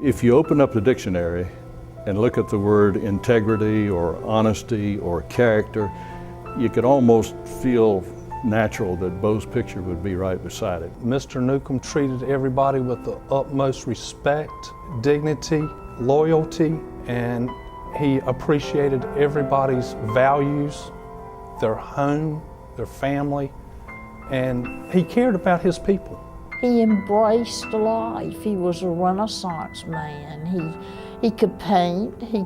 If you open up the dictionary and look at the word integrity or honesty or character, you could almost feel natural that Bo's picture would be right beside it. Mr. Newcomb treated everybody with the utmost respect, dignity, loyalty, and he appreciated everybody's values, their home, their family, and he cared about his people. He embraced life. He was a Renaissance man. He could paint, he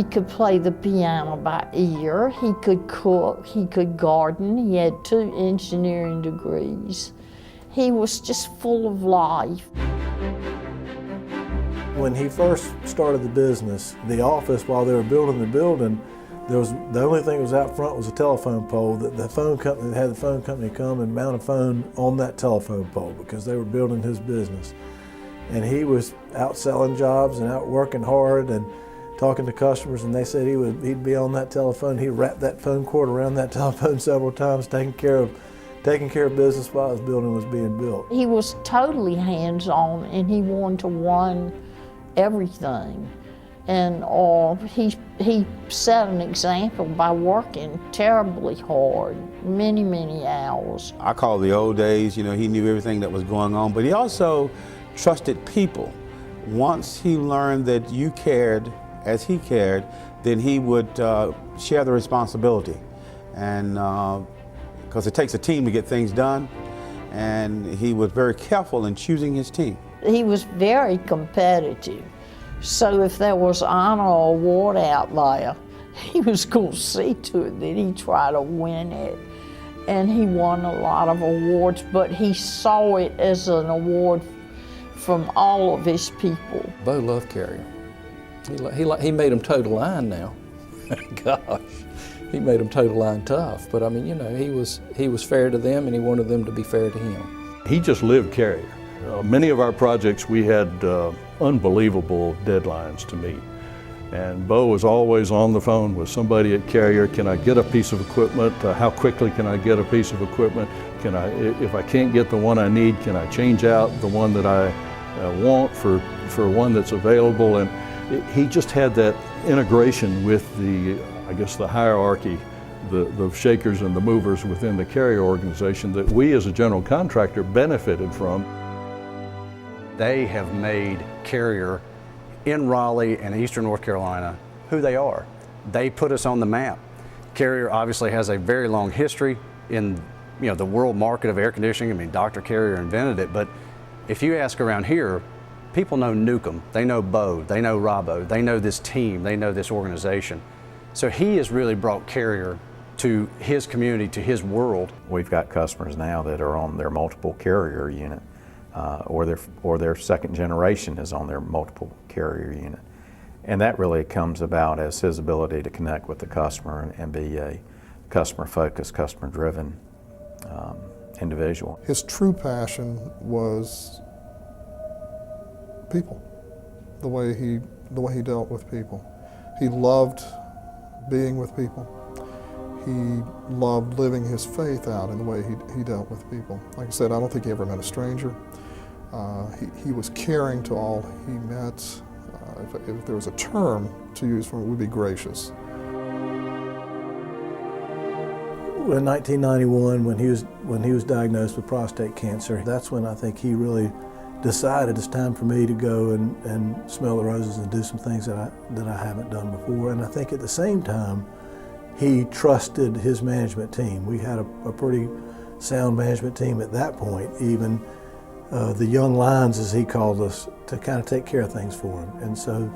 could play the piano by ear, he could cook, he could garden. He had 2 engineering degrees. He was just full of life. When he first started the business, the office, while they were building the building, the only thing that was out front was a telephone pole. The phone company had the phone company come and mount a phone on that telephone pole because they were building his business. And he was out selling jobs and out working hard and talking to customers, and they said he'd be on that telephone. He wrapped that phone cord around that telephone several times, taking care of business while his building was being built. He was totally hands-on, and he wanted to run everything. And he set an example by working terribly hard, many, many hours. I call it the old days. You know, he knew everything that was going on, but he also trusted people. Once he learned that you cared as he cared, then he would share the responsibility. And because it takes a team to get things done, and he was very careful in choosing his team. He was very competitive. So if there was honor or award out there, he was going to see to it that he tried to win it. And he won a lot of awards, but he saw it as an award from all of his people. Bo loved Carrier. He made him toe the line now. Gosh, he made him toe the line tough. But I mean, you know, he was fair to them, and he wanted them to be fair to him. He just lived Carrier. Many of our projects we had unbelievable deadlines to meet. And Bo was always on the phone with somebody at Carrier. Can I get a piece of equipment? How quickly can I get a piece of equipment? If I can't get the one I need, can I change out the one that I want for one that's available? And he just had that integration with the hierarchy, the shakers and the movers within the Carrier organization that we as a general contractor benefited from. They have made Carrier in Raleigh and Eastern North Carolina who they are. They put us on the map. Carrier obviously has a very long history in the world market of air conditioning. I mean, Dr. Carrier invented it, but if you ask around here, people know Newcomb, they know Bo, they know Robbo, they know this team, they know this organization. So he has really brought Carrier to his community, to his world. We've got customers now that are on their multiple Carrier unit, or their second generation is on their multiple Carrier unit. And that really comes about as his ability to connect with the customer and be a customer-focused, customer-driven individual. His true passion was people, the way he dealt with people. He loved being with people. He loved living his faith out in the way he dealt with people. Like I said, I don't think he ever met a stranger. He was caring to all he met. If there was a term to use for it, it would be gracious. In 1991, when he was diagnosed with prostate cancer, that's when I think he really decided it's time for me to go and smell the roses and do some things that I haven't done before. And I think at the same time, he trusted his management team. We had a pretty sound management team at that point, even the young lions, as he called us, to kind of take care of things for him. And so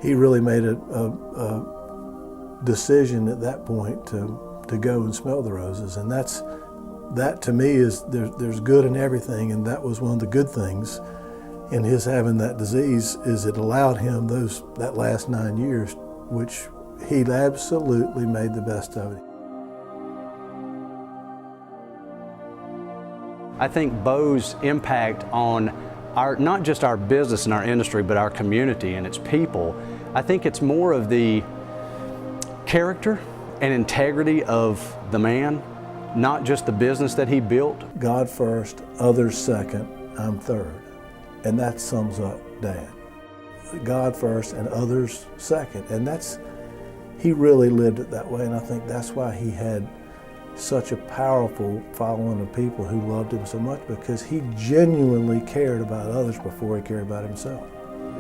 he really made a decision at that point to go and smell the roses. And that to me is, there's good in everything, and that was one of the good things in his having that disease, is it allowed him that last 9 years, which he absolutely made the best of it. I think Bo's impact on not just our business and our industry, but our community and its people, I think it's more of the character and integrity of the man, not just the business that he built. God first, others second, I'm third. And that sums up Dad. God first and others second. And he really lived it that way, and I think that's why he had such a powerful following of people who loved him so much, because he genuinely cared about others before he cared about himself.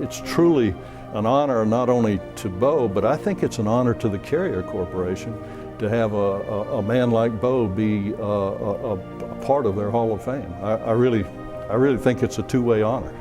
It's truly an honor not only to Bo, but I think it's an honor to the Carrier Corporation to have a man like Bo be a part of their Hall of Fame. I really think it's a two-way honor.